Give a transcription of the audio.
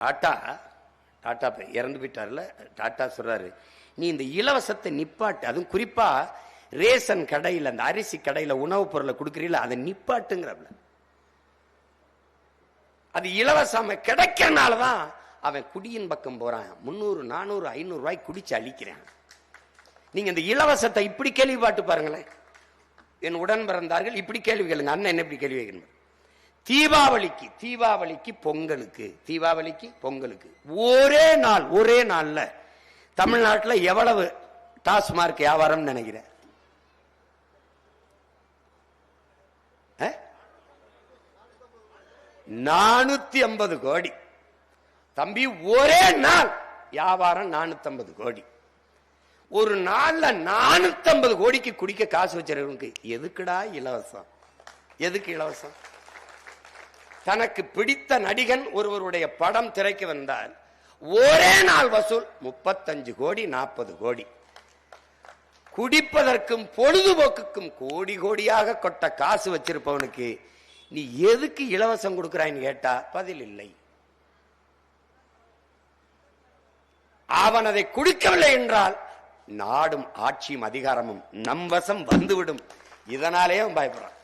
Tata tata இறந்து போயிட்டார்ல, tata சொல்றாரு, நீ இந்த இலவசத்தை நிப்பாட்டு, அதுவும் குறிப்பா ரேஷன் கடையில் அந்த அரிசி கடையில் உணவுப் பொருளை கொடுக்குறீங்களா, அதை நிப்பாட்டுங்கிறப்ப. அது இலவசம் கிடைக்கிறனாலதான் அவன் குடியின் பக்கம் போறான். 300 400 500 ரூபாய் குடிச்சு அழிக்கிறான். நீங்க இந்த இலவசத்தை இப்படி கேள்வி பாட்டு பாருங்களேன். என் உடன் பிறந்தார்கள் இப்படி கேள்வி கேளுங்க. அண்ணன் என்ன இப்படி கேள்வி கேட்கணும்? தீபாவளிக்கு பொங்கலுக்கு ஒரே நாள்ல தமிழ்நாட்டில் எவ்வளவு டாஸ்மார்க் வியாபாரம் நினைக்கிறேன்? 450 கோடி. தம்பி, ஒரே நாள் வியாபாரம் 450 கோடி. ஒரு நாள்ல 450 கோடிக்கு குடிக்க காசு வச்சிருக்கவனுக்கு எதுக்குடா இலவசம்? எதுக்கு இலவசம்? தனக்கு பிடித்த நடிகன் ஒருவருடைய படம் திரைக்கு வந்தால் ஒரே நாள் வசூல் 35 கோடி 40 கோடி. குடிப்பதற்கும் பொழுதுபோக்குக்கும் கோடி கோடியாக கொட்ட காசு வச்சிருப்பவனுக்கு நீ எதுக்கு இலவசம் கொடுக்கிறான்னு கேட்டா பதில் இல்லை. அவன் அதை குடிக்கவில்லை என்றால் நாடும் ஆட்சியும் அதிகாரமும் நம் வசம் வந்துவிடும். இதனாலே பயப்படுறான்.